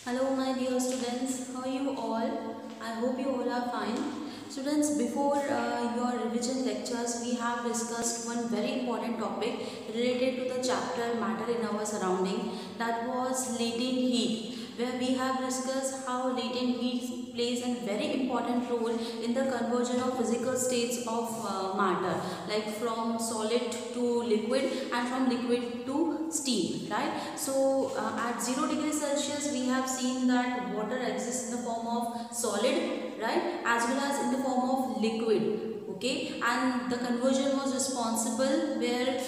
Hello my dear students, how are you all? I hope you all are fine. Students, before your revision lectures, we have discussed one very important topic related to the chapter Matter in Our Surrounding, that was latent heat, where we have discussed how latent heat plays a very important role in the conversion of physical states of matter, like from solid to liquid and from liquid to steam, right? So at 0 degrees Celsius we have seen that water exists in the form of solid, right, as well as in the form of liquid. Okay, and the conversion was responsible where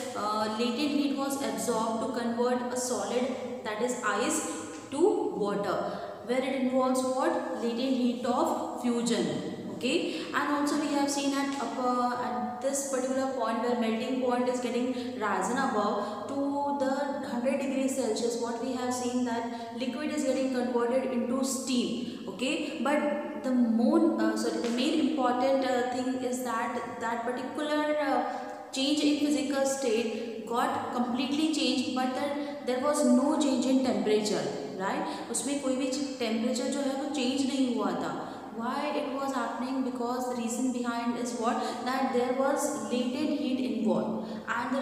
latent heat was absorbed to convert a solid, that is ice, to water, where it involves what? Latent heat of fusion. Okay, and also we have seen at this particular point where melting point is getting risen above to the 100 degrees Celsius, what we have seen that liquid is getting converted into steam. Okay, but the main important thing is that that particular change in physical state got completely changed, but there was no change in temperature, right? उसमें कोई भी temperature जो है वो change नहीं हुआ था. Why it was happening? Because the reason behind is what, that there was latent heat involved, and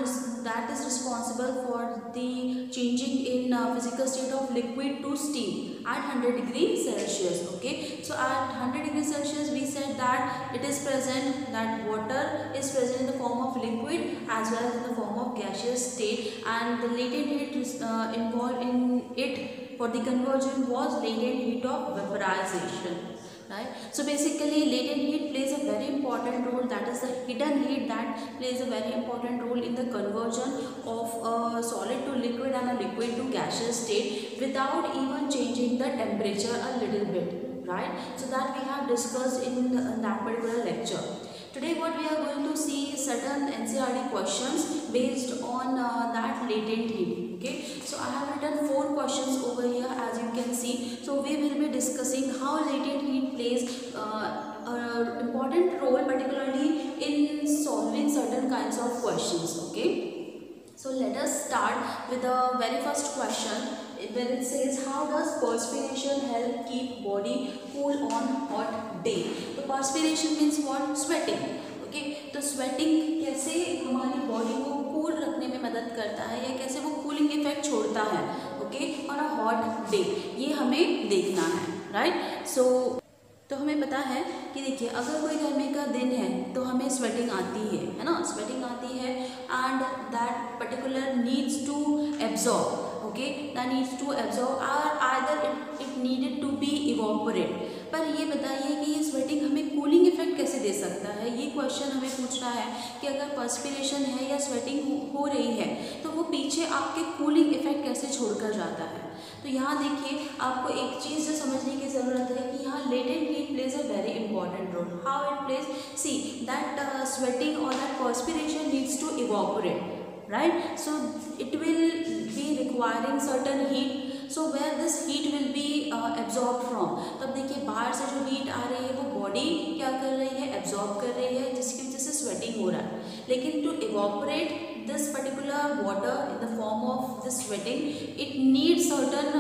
that is responsible for the changing in physical state of liquid to steam at 100 degrees Celsius. Okay, so at 100 degrees Celsius we said that it is present, that water is present in the form of liquid as well as in the form of gaseous state, and the latent heat involved in it for the conversion was latent heat of vaporization. Right? So basically latent heat plays a very important role, that is the hidden heat that plays a very important role in the conversion of a solid to liquid and a liquid to gaseous state without even changing the temperature a little bit, right? So that we have discussed in that particular lecture. Today what we are going to see is certain NCERT questions based on that latent heat. Okay, so I have written 4 questions over here, as you can see. So we will be discussing how latent heat plays an important role, particularly in solving certain kinds of questions. Okay, so let us start with the very first question, where it says, how does perspiration help keep body cool on hot day? So perspiration means what? Sweating. Okay, तो sweating कैसे हमारी body को cool रखने में मदद करता है या कैसे वो कूलिंग इफेक्ट छोड़ता है, okay, on a hot day, ये हमें देखना है, राइट? सो तो हमें पता है कि देखिए, अगर कोई गर्मी का दिन है तो हमें स्वेटिंग आती है ना, स्वेटिंग आती है, and that particular needs to absorb, okay, that needs to absorb और either it needed to be evaporate. पर ये बताइए कि ये स्वेटिंग हमें कूलिंग इफेक्ट कैसे दे सकता है? ये क्वेश्चन हमें पूछ रहा है कि अगर पर्स्पिरेशन है या स्वेटिंग हो रही है तो वो पीछे आपके कूलिंग इफेक्ट कैसे छोड़कर जाता है. तो यहाँ देखिए, आपको एक चीज़ जो समझने की ज़रूरत है कि यहाँ latent heat plays a very important role. How it plays? See that sweating और that perspiration needs to evaporate, right? So it will be requiring certain heat, so where this heat will be absorbed from. तब देखिए, बाहर से जो heat आ रही है वो body क्या कर रही है? एब्जॉर्ब कर रही है, जिसकी वजह से स्वेटिंग हो रहा है. लेकिन to evaporate this particular water in the form of this sweating, it needs certain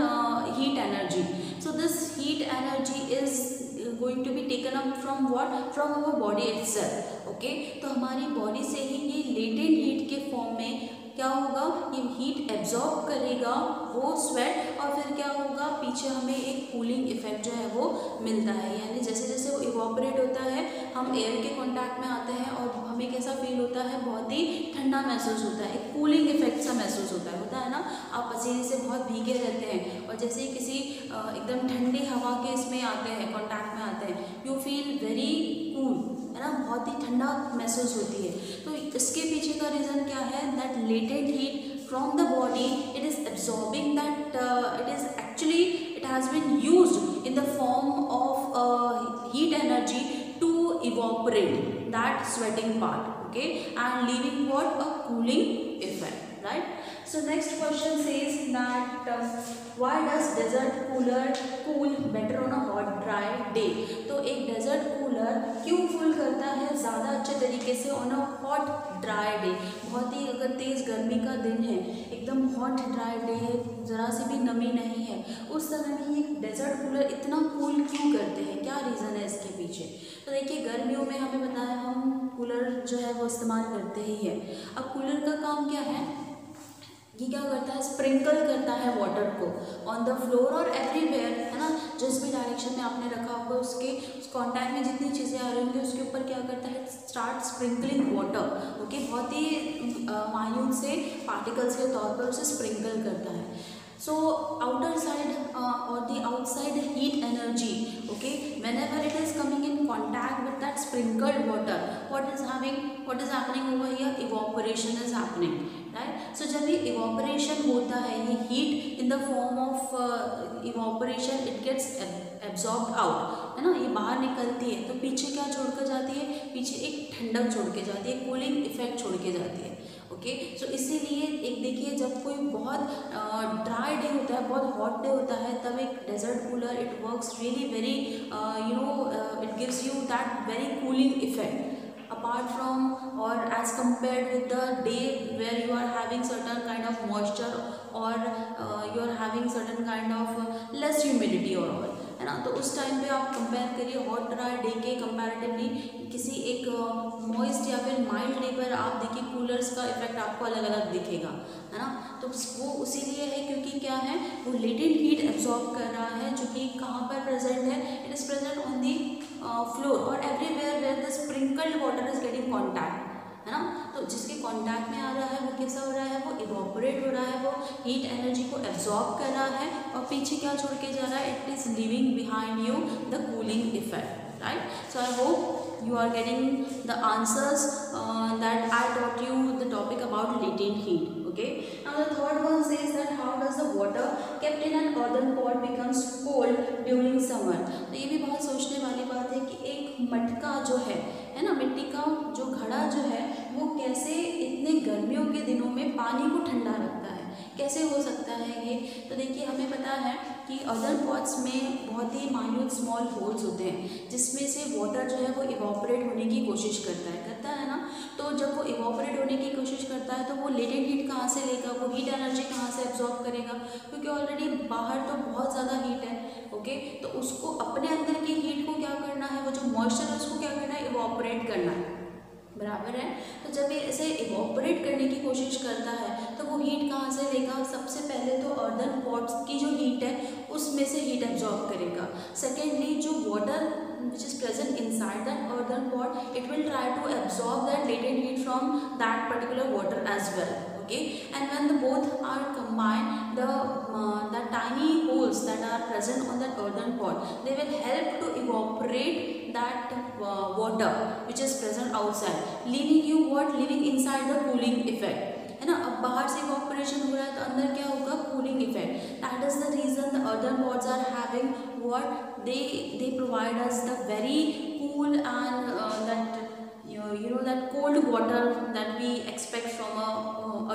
heat energy. So this heat energy is going to be taken up from what? From our body itself. Okay, तो हमारी body से ही ये latent heat के form में क्या होगा? ये heat absorb करेगा वो स्वेट, और फिर क्या होगा? पीछे हमें एक कूलिंग इफेक्ट जो है वो मिलता है. यानी जैसे जैसे वो इवोपरेट होता है, हम एयर के कांटेक्ट में आते हैं और हमें कैसा फील होता है? बहुत ही ठंडा महसूस होता है, एक कूलिंग इफेक्ट सा महसूस होता है ना. आप पसीने से बहुत भीगे रहते हैं और जैसे ही किसी एकदम ठंडी हवा के इसमें आते हैं, कांटेक्ट में आते हैं, यू फील वेरी कूल, है ना, बहुत ही ठंडा महसूस होती है. तो इसके पीछे का रीज़न क्या है? That latent heat from the body, it is absorbing that it is actually, it has been used in the form of heat energy to evaporate that sweating part, okay, and leaving what? A cooling effect, right? So next question says that why does desert cooler cool better on a hot dry day? तो एक desert cooler क्यों cool करता है ज़्यादा अच्छे तरीके से on a hot dry day? बहुत ही अगर तेज़ गर्मी का दिन है, एकदम हॉट ड्राई डे है, ज़रा सी भी नमी नहीं है, उस समय में ये डेजर्ट कूलर इतना कूल क्यों करते हैं? क्या रीज़न है इसके पीछे? तो देखिए, गर्मियों में हमें पता है हम कूलर जो है वो इस्तेमाल करते ही है। अब कूलर का काम क्या है? ये क्या करता है? स्प्रिंकल करता है वाटर को ऑन द फ्लोर और एवरीवेयर, है ना। जिस भी डायरेक्शन में आपने रखा होगा उसके कॉन्टैक्ट में जितनी चीज़ें आ रही होंगी उसके ऊपर क्या करता है? Start sprinkling water. ओके, बहुत ही माइन्यूट से पार्टिकल्स के तौर पर उसे स्प्रिंकल करता है। So outer side or the outside heat energy, okay, whenever it is coming in contact with that sprinkled water, what is happening over here? Evaporation is happening, right? So जब ये evaporation होता है, ये heat in the form of evaporation it gets absorbed out, है ना, ये बाहर निकलती है तो पीछे क्या छोड़ कर जाती है? पीछे एक ठंडक छोड़ के जाती है, कूलिंग इफेक्ट छोड़ के जाती है। ओके, सो इसीलिए एक देखिए, जब कोई बहुत ड्राई डे होता है, बहुत हॉट डे होता है, तब एक desert cooler it works really very it gives you that very cooling effect apart from or as compared with the day where you are having certain kind of moisture or you are having certain kind of less humidity or all, है ना। तो उस time पे आप compare करिए hot dry day के comparatively किसी एक मॉइस्ट या फिर माइल्ड डे पर आप देखिए कूलर्स का इफेक्ट आपको अलग अलग दिखेगा, है ना। तो वो उसीलिए है क्योंकि क्या है, वो लेटेंट हीट एब्जॉर्ब कर रहा है, जो कि कहाँ पर प्रेजेंट है? It is present on the floor और everywhere where the sprinkled water is getting contact, है ना। तो जिसके कांटेक्ट में आ रहा है वो कैसा हो रहा है? वो इवोपरेट हो रहा है, वो हीट एनर्जी को एब्जॉर्ब कर रहा है और पीछे क्या छोड़ के जा रहा है? It is living behind you the cooling effect, right. So I hope you are getting the answers that I taught you the topic about latent heat. Okay, now the third one says that how does the water kept in an earthen pot becomes cold during summer? तो ये भी बहुत सोचने वाली बात है कि एक मटका जो है ना, मिट्टी का जो घड़ा जो है वो कैसे इतने गर्मियों के दिनों में पानी को ठंडा रखता है, कैसे हो सकता है ये? तो देखिए, हमें पता है कि अदर पॉट्स में बहुत ही माइन्यूट स्मॉल होल्स होते हैं जिसमें से वाटर जो है वो इवोपरेट होने की कोशिश करता है ना। तो जब वो इवोपरेट होने की कोशिश करता है तो वो लेटेंट हीट कहाँ से लेगा? वो हीट एनर्जी कहाँ से एब्जॉर्ब करेगा? क्योंकि ऑलरेडी बाहर तो बहुत ज़्यादा हीट है। ओके, तो उसको अपने अंदर की हीट को क्या करना है? वो जो मॉइस्चर है उसको क्या करना है? इवोपरेट करना है, बराबर है। तो जब ये ऐसे इवोपरेट करने की कोशिश करता है तो वो हीट कहाँ से लेगा? सबसे पहले तो अर्दन पॉट्स की जो हीट है उसमें से हीट एब्जॉर्ब करेगा। सेकेंडली, जो water which is present inside that earthen pot, it will try to absorb that latent heat from that particular water as well. Okay, and when the both are combined, the tiny holes that are present on that earthen pot, they will help to evaporate that water which is present outside, leaving you what? Leaving inside the cooling effect, है ना। अब बाहर से evaporation हो रहा है तो अंदर क्या होगा? Cooling effect. That is the reason the other pots are having what? they provide us the very cool and that you know that cold water that we expect from a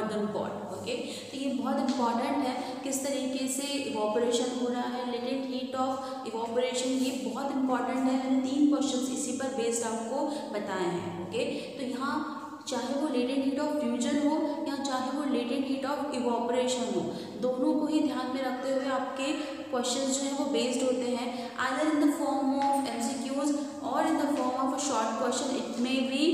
earthen pot. Okay, तो ये बहुत important है किस तरीके से evaporation हो रहा है, लेटेंट हीट ऑफ इवोपरेशन, ये बहुत इंपॉर्टेंट है। मैंने 3 क्वेश्चंस इसी पर बेस्ड आपको बताए हैं। ओके, तो यहाँ चाहे वो लेटेंट हीट ऑफ फ्यूजन हो या चाहे वो लेटेंट हीट ऑफ इवोपरेशन हो, दोनों को ही ध्यान में रखते हुए आपके क्वेश्चंस जो हैं वो बेस्ड होते हैं either in the form of MCQs और in the form of a short question it may be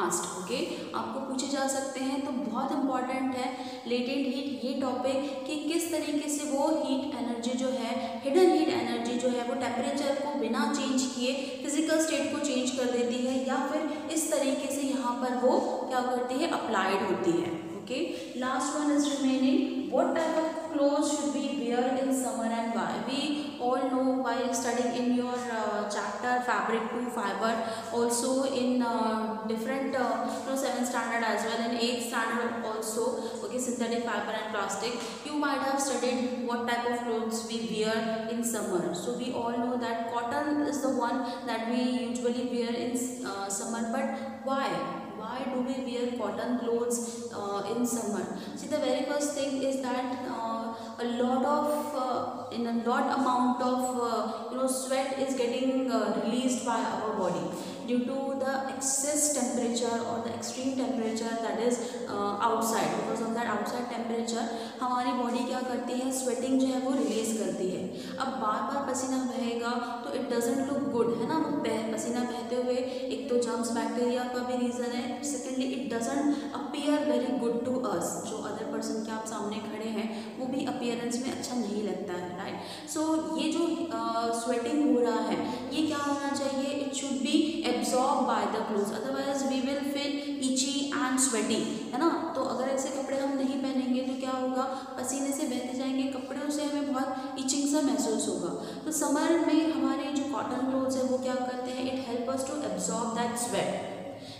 asked. Okay, आपको पूछे जा सकते हैं। तो बहुत इंपॉर्टेंट है लेटेंट हीट ये टॉपिक कि किस तरीके से वो हीट एनर्जी जो है, हिडन हीट एनर्जी जो है वो टेम्परेचर को बिना चेंज किए फिजिकल स्टेट को चेंज कर देती है या फिर इस तरीके से यहाँ पर वो क्या करती है? अप्लाइड होती है। Okay, last one is remaining what type of clothes should we wear in summer and why? We all know while studying in your chapter fabric to fiber, also in different 7th standard as well, in 8th standard also, okay, synthetic fiber and plastic, you might have studied what type of clothes we wear in summer. So we all know that cotton is the one that we usually wear in summer, but why why do we wear cotton clothes in summer? See, the very first thing is that a lot of in a lot amount of sweat is getting released by our body due to the excess temperature or the extreme temperature that is outside. Because of that outside temperature हमारी body क्या करती है, sweating जो है वो release करती है. अब बार बार पसीना बहेगा तो इट डजेंट लुक गुड, है ना. पसीना बहते हुए एक तो जर्म्स बैक्टीरिया का भी रीज़न है, secondly it doesn't appear very good to us. जो अदर पर्सन के आप सामने खड़े हैं वो भी अपीयरेंस में अच्छा नहीं लगता है, राइट. सो ये जो स्वेटिंग हो रहा है ये क्या होना चाहिए, it should be absorb by the clothes, otherwise we will feel itchy and sweaty, है ना. तो अगर ऐसे कपड़े हम नहीं पहनेंगे तो क्या होगा, पसीने से बहते जाएंगे कपड़ों से, हमें बहुत इचिंग सा महसूस होगा. तो समर में हमारे जो कॉटन क्लोथ्स है वो क्या करते हैं, it help us to absorb that sweat.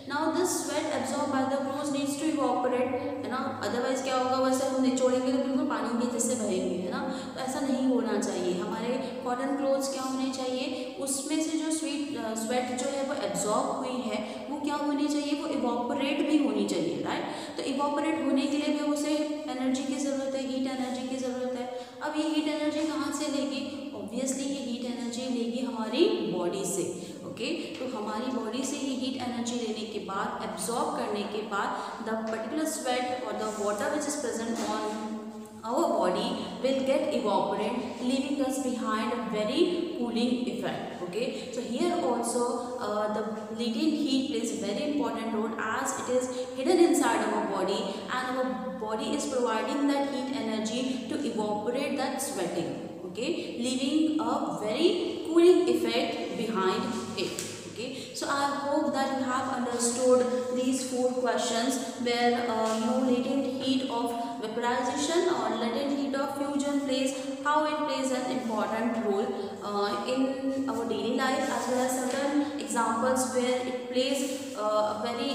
Now this sweat absorb by the clothes needs to evaporate, है ना. अदरवाइज क्या होगा, वैसे हम निचोड़ेंगे तो बिल्कुल पानी के जैसे बहेंगे, है ना. तो ऐसा नहीं होना चाहिए. हमारे कॉटन क्लोथ्स क्या होने चाहिए, उसमें से जो स्वेट जो है वो एब्जॉर्ब हुई है वो क्या होनी चाहिए, वो इवॉपरेट भी होनी चाहिए, राइट. तो इवॉपरेट होने के लिए भी उसे एनर्जी की ज़रूरत है, हीट एनर्जी की ज़रूरत है. अब ये हीट एनर्जी कहाँ से लेगी, ऑब्वियसली ये हीट एनर्जी लेगी हमारी बॉडी से. ओके, तो हमारी बॉडी से ये हीट एनर्जी लेने के बाद, एब्जॉर्ब करने के बाद, द पर्टिकुलर स्वेट और the water which is present on our body will get evaporate, leaving us behind a very cooling effect. Okay, so here also the latent heat plays a very important role as it is hidden inside our body and our body is providing that heat energy to evaporate that sweating. Okay, leaving a very cooling effect behind it. Okay, so I hope that you have understood these 4 questions where latent heat of vaporization or latent heat of fusion plays, how it plays an important role in our daily life, as well as certain examples where it plays a very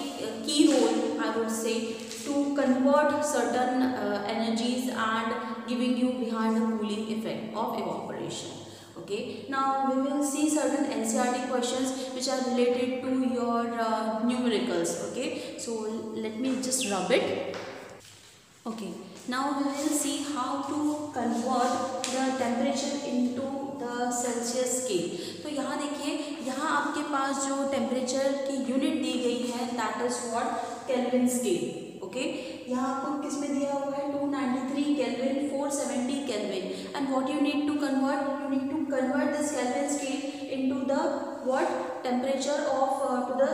key role, I would say, to convert certain energies and giving you behind the cooling effect of evaporation. Okay, now we will see certain NCERT questions which are related to your numericals. Okay, so let me just rub it. Okay, now we will see how to convert the temperature into the Celsius scale. तो यहाँ देखिए, यहाँ आपके पास जो temperature की unit दी गई है that is what Kelvin scale. Okay, यहाँ आपको किस में दिया हुआ है 293 Kelvin, 470 Kelvin, and what you need to convert this Kelvin scale into the what temperature of to the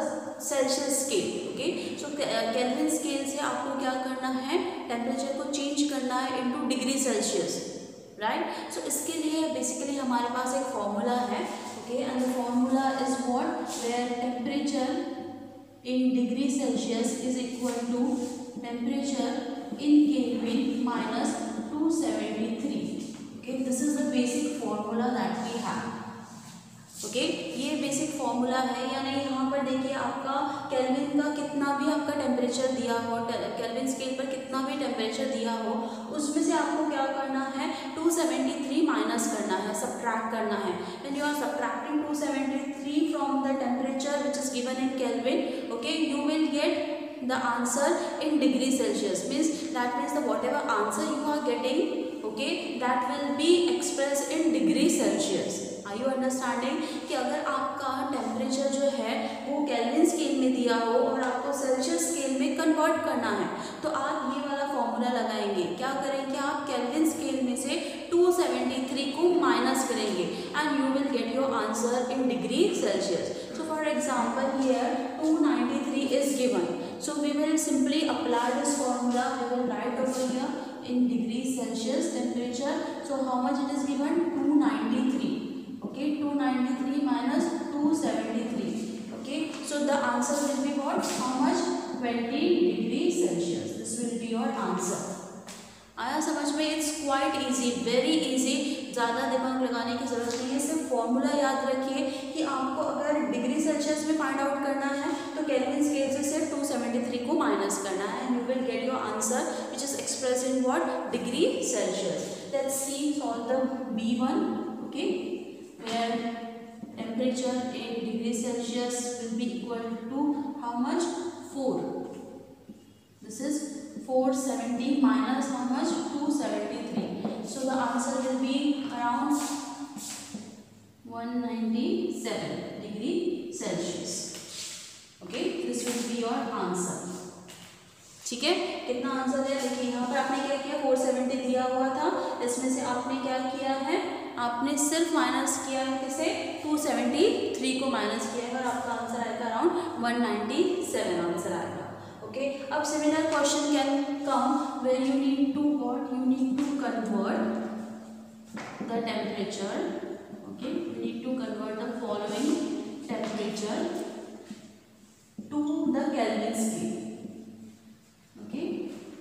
Celsius scale. Okay, so Kelvin scale से आपको क्या करना है, टेम्परेचर को चेंज करना है into degree Celsius, right. So इसके लिए बेसिकली हमारे पास एक फॉर्मूला है. Okay, and the formula is what, where temperature in degree Celsius is equal to temperature in Kelvin minus 273. Okay, this is the basic formula that we have. Okay, ये basic formula है. यानी यहाँ पर देखिए आपका kelvin का कितना भी आपका टेम्परेचर दिया हो, केल्विन स्केल पर कितना भी टेम्परेचर दिया हो, उसमें से आपको क्या करना है, 273 माइनस करना है, सब्ट्रैक्ट करना है. When you are subtracting 273 from the temperature which is given in Kelvin, okay, you will get the answer in degree Celsius. That means the whatever answer you are getting, okay, that will be expressed in degree Celsius. Are you understanding कि अगर आपका temperature जो है वो kelvin scale में दिया हो और आपको सेल्सियस स्केल में कन्वर्ट करना है, तो आप ये वाला फॉर्मूला लगाएंगे. क्या करेंगे आप, केल्विन स्केल में से 273 को माइनस करेंगे and you will get your answer in degree Celsius. So for example here 293 is given, so we will simply apply this formula. We will write over here in degrees Celsius temperature. So how much it is given, 293. Okay, 293 minus 273. Okay, so the answer will be what, how much, 20 degrees Celsius. This will be your answer. आया समझ में? It's quite easy, very easy, ज़्यादा दिमाग लगाने की ज़रूरत नहीं है. सिर्फ फॉर्मूला याद रखिए कि आपको अगर डिग्री सेल्सियस में फाइंड आउट करना है तो केल्विन स्केल से सिर्फ 273 को माइनस करना है and you will get your answer which is express in what, degree Celsius. Let's see solve the B1. Okay, where temperature in degree Celsius will be equal to how much, 4. This is 470 minus how much? 273. So the answer will be around 197 degree Celsius. Okay, this will be your answer. ठीक है, कितना answer है देखिए यहाँ पर आपने क्या किया, 470 दिया हुआ था, इसमें से आपने क्या किया है, आपने सिर्फ माइनस किया है किसे, 273 को माइनस किया है और आपका आंसर आएगा अराउंड 197 आंसर आएगा. ओके, अब similar question can come where you need to what, you need to convert the temperature. Okay, you need to convert the following temperature to the Kelvin scale. Okay,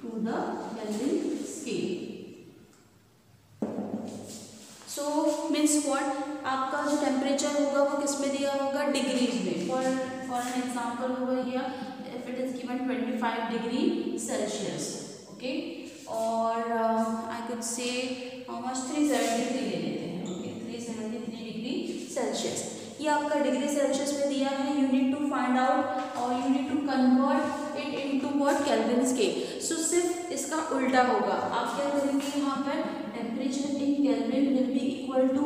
to the Kelvin scale. So means what, आपका जो temperature होगा वो किस में दिया होगा, degrees में. For an example होगा here if it is given 25 degree Celsius. Okay, और I could say how much, 373 ले लेते हैं. ओके, 373 डिग्री सेल्सियस ये आपका डिग्री सेल्सियस में दिया है. You need to find out और you need to convert it into what, Kelvin scale. So सिर्फ इसका उल्टा होगा. आप क्या करेंगे यहाँ पर, temperature in Kelvin will be equal to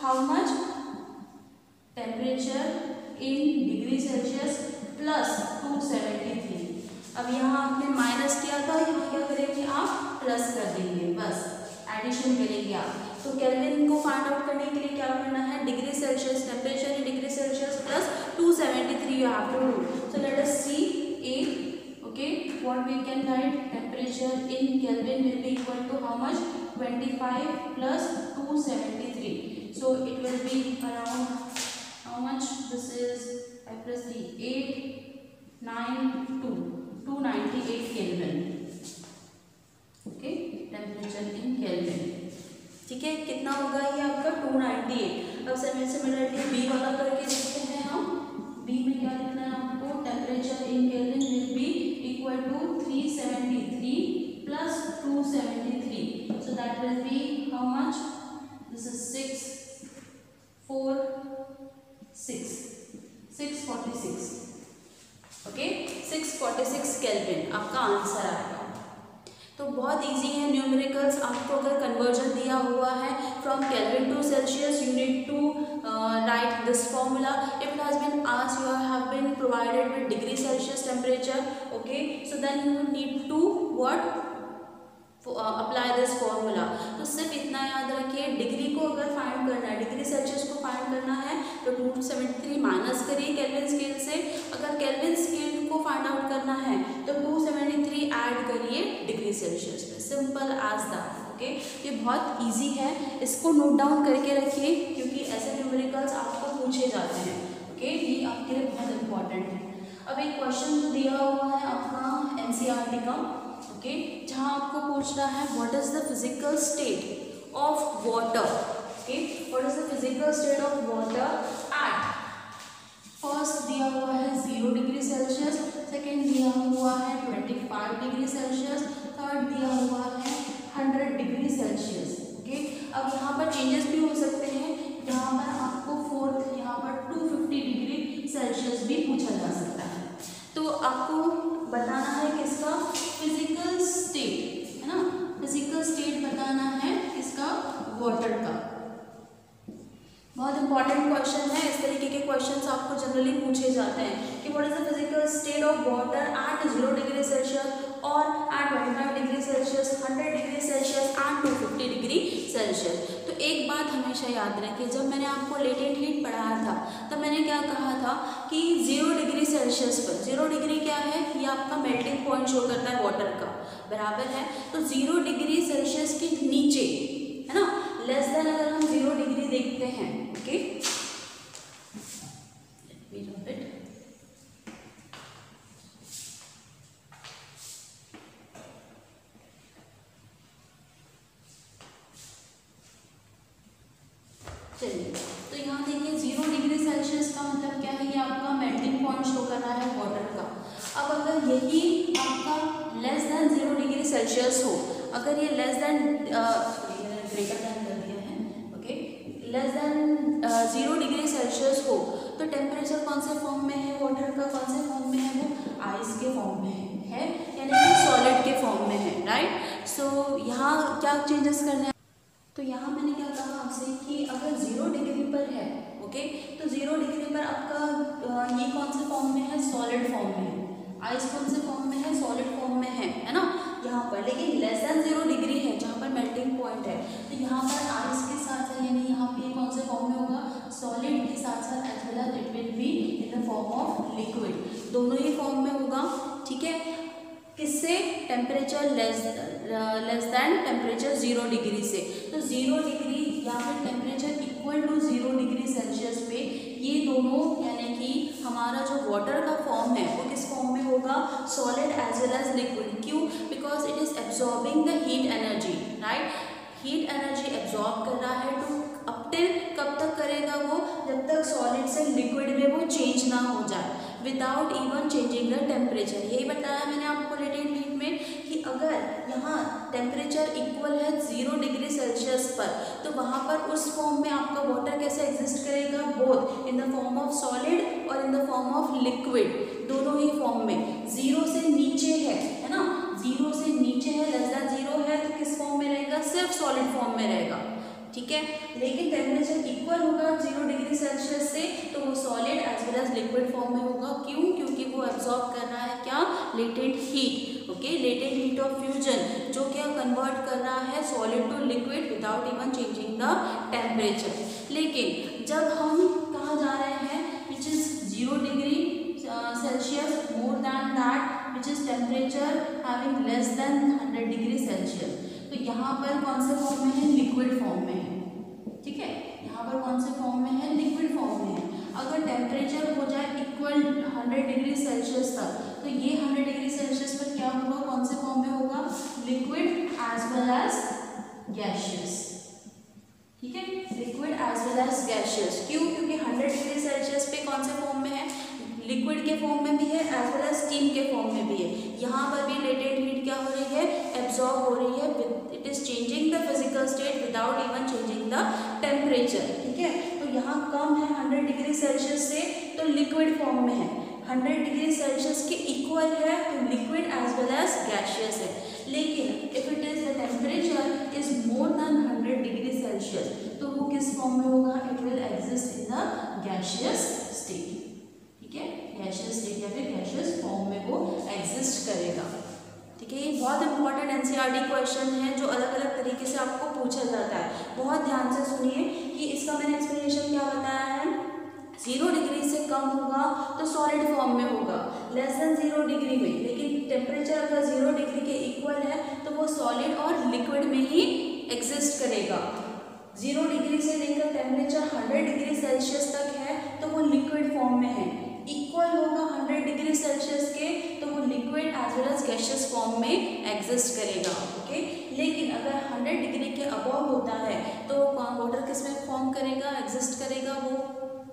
how much, temperature in degree Celsius plus 273. अब यहाँ आपने माइनस किया था, यहाँ क्या करेंगे आप, प्लस कर देंगे, बस एडिशन करेंगे आप. तो केल्विन को फाइंड आउट करने के लिए क्या करना है, degree Celsius, temperature in degree Celsius plus 273 you have to do. So let us see A. Okay, what we can write, temperature in Kelvin will be equal to how much, 25 plus 273. So it will be around how much, this is 5 plus 3 8 9 2 298 Kelvin. Okay, temperature in Kelvin. ठीक है, कितना होगा ये आपका 298. अब similarly B वाला करके देखते हैं हम. बी में क्या लिखना है आपको, temperature in Kelvin will be equal to 373 plus 273. So that will be how much, this is 6 4 6 646. Okay, 646 Kelvin आपका आंसर आएगा. तो बहुत इजी है न्यूमेरिकल्स. आपको अगर कन्वर्जन दिया हुआ है from Kelvin to Celsius, you need to write this formula. If it has been asked, you have been provided with degree Celsius temperature. Okay, so then you need to what, apply this formula. तो सिर्फ इतना याद रखिए, degree को अगर find करना है, degree Celsius को फाइंड करना है तो 273 माइनस करिए केल्विन स्केल से. अगर केल्विन स्केल को फाइंड आउट करना है तो 273 ऐड करिए डिग्री सेल्सियस में. Simple as that. ओके, ये बहुत इजी है, इसको नोट डाउन करके रखिए क्योंकि ऐसे न्यूमेरिकल्स आपको पूछे जाते हैं. ओके, ये आपके लिए बहुत इंपॉर्टेंट है. अब एक क्वेश्चन जो दिया हुआ है आपका एनसीईआरटी का, ओके, जहाँ आपको पूछना है what is the physical state of water. Okay, what is the physical state of water eight, first दिया हुआ है 0 डिग्री सेल्सियस, सेकेंड दिया हुआ है 25 डिग्री सेल्सियस, थर्ड दिया हुआ है 100 डिग्री सेल्सियस. ओके, अब यहाँ पर चेंजेस भी हो सकते हैं. यहाँ पर आपको फोर्थ यहाँ पर 250 डिग्री सेल्सियस भी पूछा जा सकता है. तो आपको बताना है किसका, फिजिकल स्टेट, है ना, फिजिकल स्टेट बताना है किसका, वाटर का. बहुत इंपॉर्टेंट क्वेश्चन है. इस तरीके के क्वेश्चंस आपको जनरली पूछे जाते हैं कि what is the physical state of water at 0 degree Celsius और at 25 degree Celsius, 100 degree Celsius and 250 degree Celsius. तो एक बात हमेशा याद रखिए, जब मैंने आपको लेटेंट हीट पढ़ाया था तब मैंने क्या कहा था कि 0 डिग्री सेल्सियस पर, 0 डिग्री क्या है, ये आपका मेल्टिंग पॉइंट शो करता है वाटर का, बराबर है. तो 0 डिग्री सेल्सियस के नीचे, है ना, लेस देन अगर हम 0 डिग्री देखते हैं. ओके, चलिए, तो यहाँ देखिए 0 डिग्री सेल्सियस का मतलब क्या है, ये आपका मेल्टिंग पॉइंट शो कर रहा है वाटर का. अब अगर यही आपका लेस देन 0 डिग्री सेल्सियस हो, अगर ये लेस देन ग्रेटर देन कर दिया है, okay, less than 0 degree Celsius हो तो टेम्परेचर कौन से फॉर्म में है वाटर का, कौन से फॉर्म में है वो, आइस के फॉर्म में है यानी कि सॉलिड के फॉर्म में है, राइट। सो यहाँ क्या चेंजेस करने हैं, तो यहाँ मैंने क्या कहा आपसे कि अगर 0 डिग्री पर है, ओके, तो 0 डिग्री पर आपका ये कौन से फॉर्म में है, सॉलिड फॉर्म में है। आइस कौन से फॉर्म में है, सॉलिड फॉर्म में है ना यहाँ पर। लेकिन लेस देन 0 डिग्री है जहाँ पर मेल्टिंग पॉइंट है, तो यहाँ पर आइस के साथ साथ यानी यहाँ पे कौन से फॉर्म में होगा, सॉलिड के साथ साथ as well as it will be in the form of liquid, दोनों ही फॉर्म में होगा, ठीक है। किससे, temperature less than temperature 0 degree से। तो 0 डिग्री या फिर temperature equal to 0 degree Celsius पे ये दोनों यानी कि हमारा जो वाटर का फॉर्म है वो किस फॉर्म में होगा, solid as well as liquid. क्यों, because it is absorbing the heat energy, right. Heat energy absorb कर रहा है, तो अब टिल कब तक करेगा वो, जब तक सॉलिड से लिक्विड में वो चेंज ना हो जाए without even changing the temperature. यही बताया मैंने आपको लेटेंट हीट में कि अगर यहाँ टेम्परेचर इक्वल है 0 डिग्री सेल्सियस पर, तो वहाँ पर उस फॉर्म में आपका वाटर कैसे एग्जिस्ट करेगा, both in the form of solid और in the form of liquid, दोनों ही फॉर्म में। 0 से नीचे है ना, 0 से नीचे है, लेस दैन 0 है, तो किस फॉर्म में रहेगा, सिर्फ सॉलिड फॉर्म में रहेगा, ठीक है। लेकिन टेम्परेचर इक्वल होगा 0 डिग्री सेल्सियस से, तो वो solid as well as liquid form में होगा। क्यों, क्योंकि वो एब्जॉर्ब कर रहा है क्या, latent heat, okay, latent heat of fusion, जो क्या कन्वर्ट कर रहा है solid to liquid without even changing the temperature. लेकिन जब हम कहाँ जा रहे हैं, which is 0 degree Celsius more than that which is temperature having less than 100 degree Celsius, तो यहाँ पर कौन से फॉर्म में है, लिक्विड फॉर्म में है, ठीक है। यहाँ पर कौन से फॉर्म में है, लिक्विड फॉर्म में है। अगर टेम्परेचर हो जाए इक्वल 100 डिग्री सेल्सियस तक, तो ये 100 डिग्री सेल्सियस पर क्या होगा, कौन से फॉर्म में होगा, liquid as well as gaseous, ठीक है, liquid as well as gaseous. क्यों, क्योंकि 100 डिग्री सेल्सियस पे कौन से फॉर्म में है, लिक्विड के फॉर्म में भी है एज वेल एज स्टीम के फॉर्म में भी है। यहाँ पर भी लेटेंट हीट क्या हो रही है, एब्जॉर्ब हो रही है, it is changing the physical state without even changing the temperature, ठीक है। तो यहाँ कम है 100 डिग्री सेल्सियस से, तो लिक्विड फॉर्म में है। 100 डिग्री सेल्सियस के इक्वल है, तो liquid as well as gaseous है। लेकिन if it is the temperature is more than 100 degree Celsius, तो वो किस फॉर्म में होगा, it will exist in the gaseous state, ठीक है, गैशियस स्टेट या फिर गैशियस फॉर्म में वो एग्जिस्ट करेगा, ठीक है। ये बहुत इंपॉर्टेंट एनसीईआरटी क्वेश्चन है जो अलग अलग तरीके से आपको पूछा जाता है। बहुत ध्यान से सुनिए कि इसका मैंने एक्सप्लेनेशन क्या बताया है। 0 डिग्री से कम होगा तो सॉलिड फॉर्म में होगा, लेस देन 0 डिग्री में, लेकिन टेम्परेचर अगर 0 डिग्री के इक्वल है तो वो सॉलिड और लिक्विड में ही एग्जिस्ट करेगा। 0 डिग्री से लेकर टेम्परेचर 100 डिग्री सेल्सियस तक है तो वो लिक्विड फॉर्म में है। इक्वल होगा 100 डिग्री सेल्सियस के तो वो liquid as well as gaseous form में एग्जिस्ट करेगा, ओके। लेकिन अगर 100 डिग्री के अबव होता है तो वाटर किस में फॉर्म करेगा, एग्जिस्ट करेगा,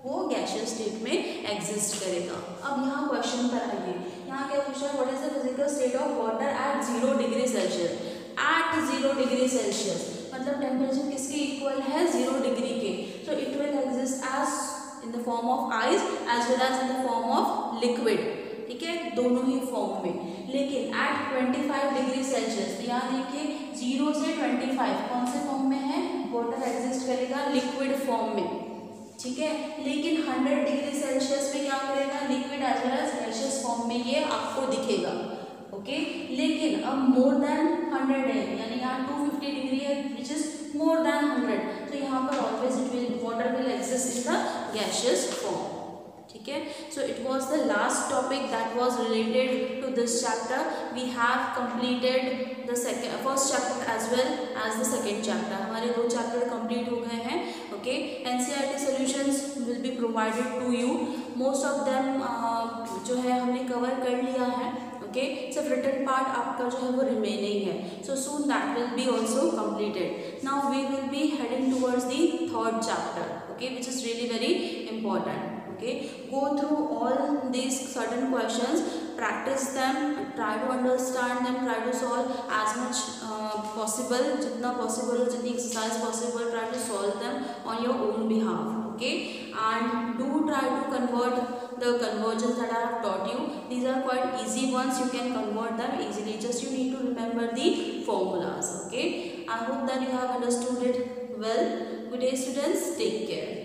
वो गैशियस स्टेट में एग्जिस्ट करेगा। अब यहाँ क्वेश्चन पर आइए, यहाँ क्या पूछा है, what is the physical state of water at 0 degree Celsius. At 0 degree Celsius मतलब टेम्परेचर किसके इक्वल है, 0 डिग्री के, तो it will exist as in the form of ice as well as in the form of liquid, ठीक है, दोनों ही form में। लेकिन at 25 डिग्री सेल्सियस, तो यहाँ देखिए 0 से 25 कौन से फॉर्म में है, वाटर एग्जिस्ट करेगा लिक्विड फॉर्म में, ठीक है। लेकिन 100 डिग्री सेल्सियस पे क्या करेगा, liquid as well as gaseous form में ये आपको दिखेगा, ओके। लेकिन अब मोर देन 100 है, यानी यहाँ 250 डिग्री है विच इज मोर देन 100, तो यहाँ पर always it will water will exist in the gaseous form, ठीक है। So it was the last topic that was related to this chapter. We have completed the first chapter as well as the second chapter. हमारे 2 chapter complete हो गए हैं, okay. NCERT solutions will be provided to you, most of them जो है हमने cover कर लिया है, ओके। सिर्फ रिटन पार्ट आपका जो है वो रिमेनिंग है, so soon that will be also completed. Now we will be heading towards the third chapter, okay, which is really very important, okay. Go through all these certain questions, practice them, try to understand them, try to solve as much possible, जितना possible हो, जितनी exercise possible, try to solve them on your own behalf, okay. And do try to convert the conversions that I have taught you. These are quite easy ones. You can convert them easily. Just you need to remember the formulas. Okay. I hope that you have understood it well. Good day, students. Take care.